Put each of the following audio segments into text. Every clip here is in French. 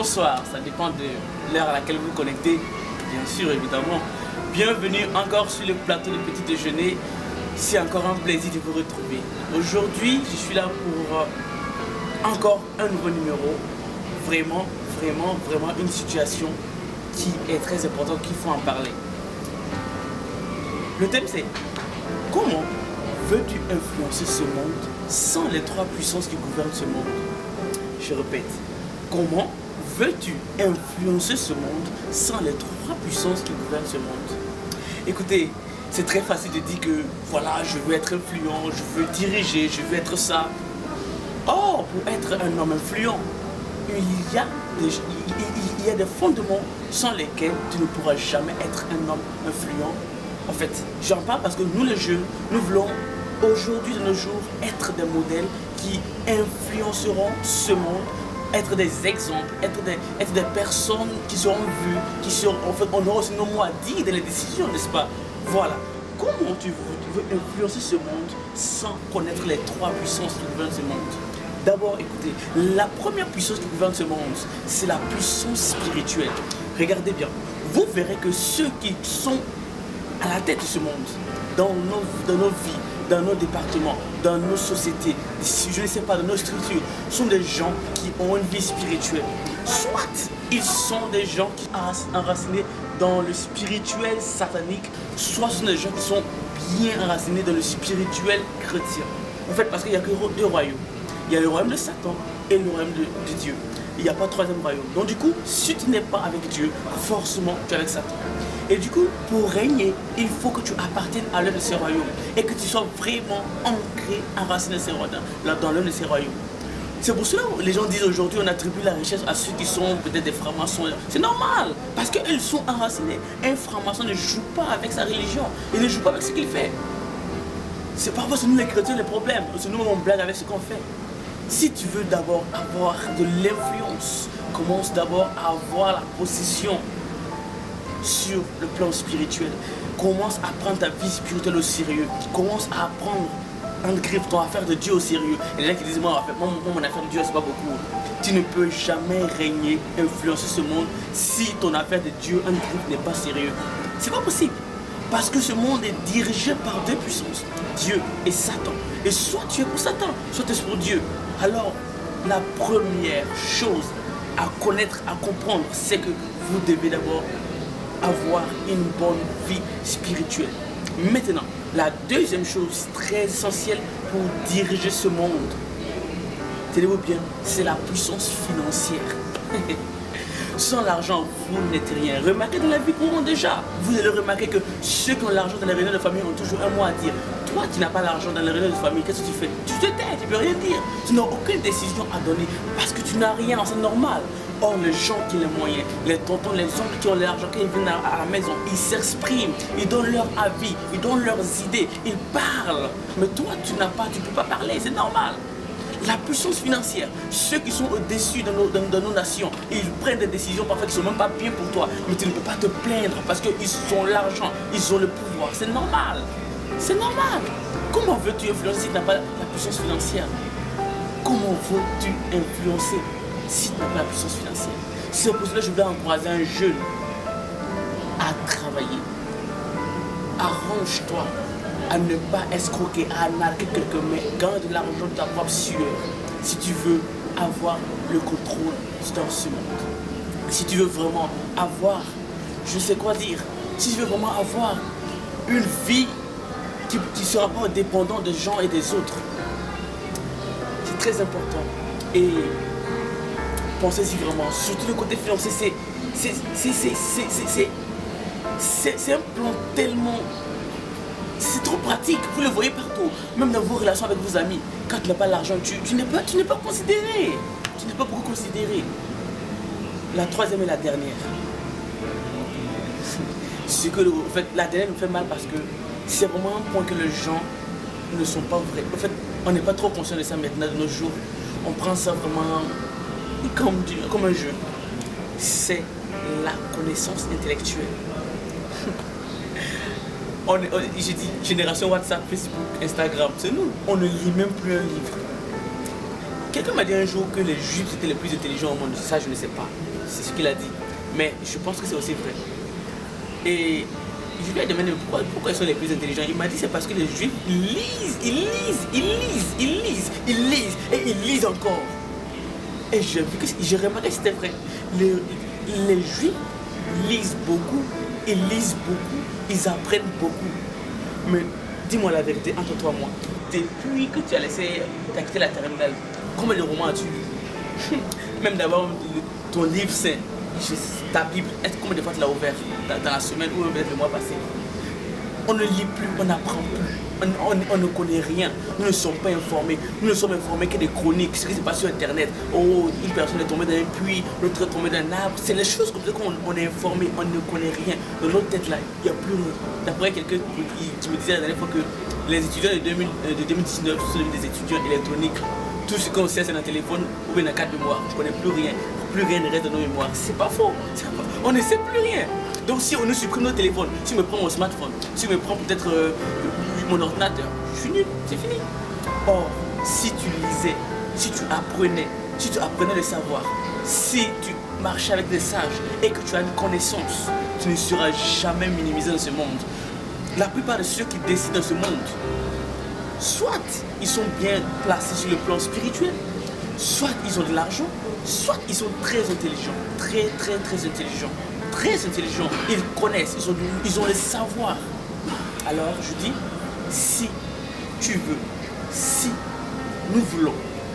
bonsoir, ça dépend de l'heure à laquelle vous vous connectez, bien sûr, évidemment. Bienvenue encore sur le plateau de Petit Déjeuner. C'est encore un plaisir de vous retrouver. Aujourd'hui, je suis là pour encore un nouveau numéro. Vraiment une situation qui est très importante, qu'il faut en parler. Le thème c'est: comment veux-tu influencer ce monde sans les trois puissances qui gouvernent ce monde? Je répète, comment veux-tu influencer ce monde sans les trois puissances qui gouvernent ce monde? Écoutez, c'est très facile de dire que voilà, je veux être influent, je veux diriger, je veux être ça. Or, pour être un homme influent, il y a des fondements sans lesquels tu ne pourras jamais être un homme influent. En fait, j'en parle parce que nous les jeunes, nous voulons aujourd'hui de nos jours être des modèles qui influenceront ce monde, être des exemples, être des personnes qui seront vues, qui seront, en fait, on aura aussi nos mots à dire dans les décisions, n'est-ce pas? Voilà. Comment tu veux influencer ce monde sans connaître les trois puissances qui gouvernent ce monde? D'abord, écoutez, la première puissance qui gouverne ce monde, c'est la puissance spirituelle. Regardez bien, vous verrez que ceux qui sont à la tête de ce monde, dans nos vies, dans nos départements, dans nos sociétés, je ne sais pas, dans nos structures, sont des gens qui ont une vie spirituelle. Soit ils sont des gens qui sont enracinés dans le spirituel satanique, soit ce sont des gens qui sont bien enracinés dans le spirituel chrétien. En fait, parce qu'il n'y a que deux royaumes. Il y a le royaume de Satan et le royaume de Dieu. Il n'y a pas de troisième royaume. Donc du coup, si tu n'es pas avec Dieu, forcément tu es avec Satan. Et du coup, pour régner, il faut que tu appartiennes à l'un de ces royaumes et que tu sois vraiment ancré, enraciné dans l'un de ces royaumes. C'est pour cela que les gens disent aujourd'hui on attribue la richesse à ceux qui sont peut-être des francs-maçons. C'est normal, parce qu'ils sont enracinés. Un franc-maçon ne joue pas avec sa religion, il ne joue pas avec ce qu'il fait. C'est parfois c'est nous les chrétiens les problèmes, c'est nous on blague avec ce qu'on fait. Si tu veux d'abord avoir de l'influence, commence d'abord à avoir la possession sur le plan spirituel. Commence à prendre ta vie spirituelle au sérieux. Commence à prendre en griffe ton affaire de Dieu au sérieux. Et les gens qui disent moi mon affaire de Dieu c'est pas beaucoup. Tu ne peux jamais régner, influencer ce monde si ton affaire de Dieu en griffe n'est pas sérieux. C'est pas possible. Parce que ce monde est dirigé par deux puissances, Dieu et Satan. Et soit tu es pour Satan, soit tu es pour Dieu. Alors, la première chose à connaître, à comprendre, c'est que vous devez d'abord avoir une bonne vie spirituelle. Maintenant, la deuxième chose très essentielle pour diriger ce monde, tenez-vous bien, c'est la puissance financière. Sans l'argent, vous n'êtes rien. Remarquez dans la vie courante déjà. Vous allez remarquer que ceux qui ont l'argent dans les réunions de famille ont toujours un mot à dire. Toi qui n'as pas l'argent dans les réunions de famille, qu'est-ce que tu fais? Tu te tais, tu ne peux rien dire. Tu n'as aucune décision à donner parce que tu n'as rien, c'est normal. Or, les gens qui ont les moyens, les tontons, les oncles qui ont l'argent, quand ils viennent à la maison, ils s'expriment, ils donnent leur avis, ils donnent leurs idées, ils parlent. Mais toi, tu n'as pas, tu ne peux pas parler, c'est normal. La puissance financière, ceux qui sont au-dessus de nos nations, ils prennent des décisions parfois qui ne sont même pas bien pour toi, mais tu ne peux pas te plaindre parce qu'ils ont l'argent, ils ont le pouvoir, c'est normal. C'est normal. Comment veux-tu influencer si tu n'as pas la puissance financière? Comment veux-tu influencer si tu n'as pas la puissance financière? C'est pour cela que je voulais encourager un jeune à travailler. Arrange-toi à ne pas escroquer, à narguer quelqu'un, mais garde l'argent de ta propre sueur si tu veux avoir le contrôle dans ce monde. Si tu veux vraiment avoir, je sais quoi dire, si tu veux vraiment avoir une vie qui ne sera pas dépendant des gens et des autres, c'est très important. Et pensez-y vraiment, surtout le côté financier, c'est un plan tellement... C'est trop pratique, vous le voyez partout, même dans vos relations avec vos amis. Quand tu n'as pas l'argent, tu n'es pas considéré. Tu n'es pas beaucoup considéré. La troisième et la dernière. C'est que, en fait, la dernière nous fait mal parce que c'est vraiment un point que les gens ne sont pas vrais. En fait, on n'est pas trop conscient de ça maintenant de nos jours. On prend ça vraiment comme un jeu. C'est la connaissance intellectuelle. J'ai dit génération WhatsApp, Facebook, Instagram, c'est nous. On ne lit même plus un livre. Quelqu'un m'a dit un jour que les juifs étaient les plus intelligents au monde. Ça, je ne sais pas. C'est ce qu'il a dit. Mais je pense que c'est aussi vrai. Et je lui ai demandé pourquoi ils sont les plus intelligents. Il m'a dit c'est parce que les juifs lisent et ils lisent encore. Et j'ai remarqué que c'était vrai. Les juifs lisent beaucoup, ils apprennent beaucoup. Mais dis-moi la vérité entre toi et moi. Depuis que tu as laissé t'acheter la terminale, combien de romans as-tu lu? Même d'abord ton livre saint, ta Bible, combien de fois tu l'as ouvert dans la semaine ou peut-être le mois passé? On ne lit plus, on n'apprend plus. On ne connaît rien, nous ne sommes pas informés, nous ne sommes informés que des chroniques, ce qui se passe sur internet. Oh, une personne est tombée dans un puits, l'autre est tombée dans un arbre. C'est les choses comme ça qu'on est informé, on ne connaît rien. Dans notre tête là, il n'y a plus rien. D'après quelqu'un qui me disait la dernière fois que les étudiants de 2019 sont des étudiants électroniques. Tout ce qu'on sait c'est dans le téléphone ou bien dans la carte de mémoire. Je ne connais plus rien ne reste dans nos mémoires. C'est pas faux, on ne sait plus rien. Donc si on nous supprime nos téléphones, si on me prend mon smartphone, si on me prend peut-être mon ordinateur, je suis nul, c'est fini. Or, si tu lisais, si tu apprenais le savoir, si tu marchais avec des sages et que tu as une connaissance, tu ne seras jamais minimisé dans ce monde. La plupart de ceux qui décident dans ce monde, soit ils sont bien placés sur le plan spirituel, soit ils ont de l'argent, soit ils sont très intelligents, très intelligents. Très intelligents, ils connaissent, ils ont le savoir. Alors je dis, si tu veux, si nous voulons,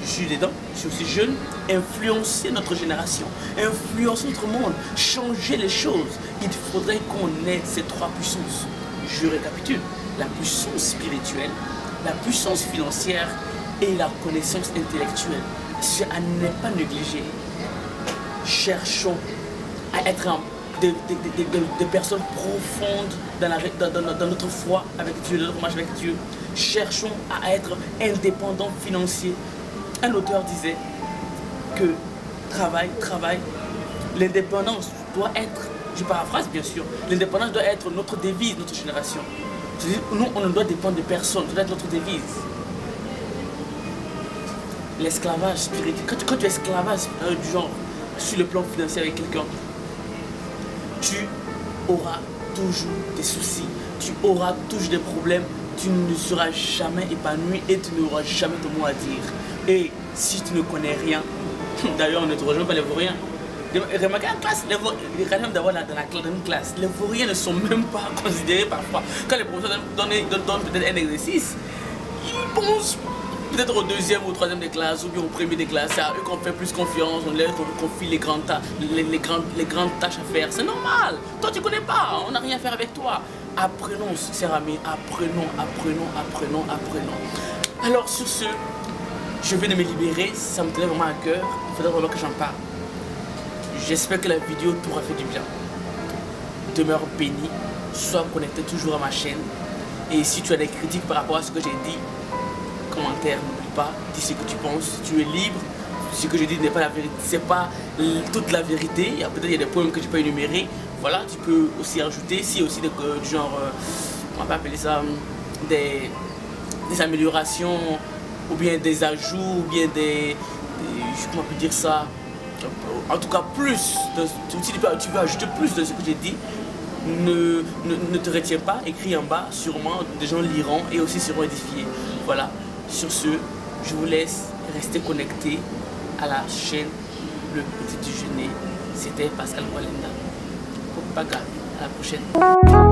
je suis dedans, je suis aussi jeune, influencer notre génération, influencer notre monde, changer les choses, il faudrait qu'on ait ces trois puissances. Je récapitule, la puissance spirituelle, la puissance financière et la connaissance intellectuelle. C'est à ne pas négliger. Cherchons à être des personnes profondes dans notre foi avec Dieu, dans notre marche avec Dieu. Cherchons à être indépendants financiers. Un auteur disait que travail, l'indépendance doit être, je paraphrase bien sûr, l'indépendance doit être notre devise, notre génération. C'est-à-dire, nous, on ne doit dépendre de personne, ça doit être notre devise. L'esclavage spirituel, quand tu es esclavage du genre sur le plan financier avec quelqu'un, tu auras toujours des soucis, tu auras toujours des problèmes, tu ne seras jamais épanoui et tu n'auras jamais ton mot à dire. Et si tu ne connais rien, d'ailleurs on ne te rejoint pas les vauriens. Remarquez en classe, même d'avoir dans une classe, les vauriens ne sont même pas considérés parfois. Quand les professeurs donnent peut-être un exercice, ils pensent peut-être au deuxième ou au troisième des classes ou bien au premier des classes. C'est à eux qu'on fait plus confiance, on leur confie les grandes tâches à faire. C'est normal. Toi tu connais pas, on n'a rien à faire avec toi. Apprenons, chers amis, apprenons. Alors sur ce, je viens de me libérer, ça me tenait vraiment à cœur, il faudrait vraiment que j'en parle. J'espère que la vidéo t'aura fait du bien. Demeure béni, sois connecté toujours à ma chaîne. Et si tu as des critiques par rapport à ce que j'ai dit, commentaire, n'oublie pas, dis ce que tu penses, tu es libre. Ce que je dis n'est pas la vérité, c'est pas toute la vérité. Peut-être il y a des points que tu peux énumérer. Voilà, tu peux aussi ajouter, si aussi du genre, on va appeler ça des améliorations, ou bien des ajouts, ou bien comment on peut dire ça, en tout cas plus, si tu veux ajouter plus de ce que j'ai dit, ne te retiens pas, écris en bas, sûrement des gens liront et aussi seront édifiés. Voilà, sur ce, je vous laisse rester connecté à la chaîne Le Petit Déjeuner. C'était Pascal Walenda. Paga, à la prochaine.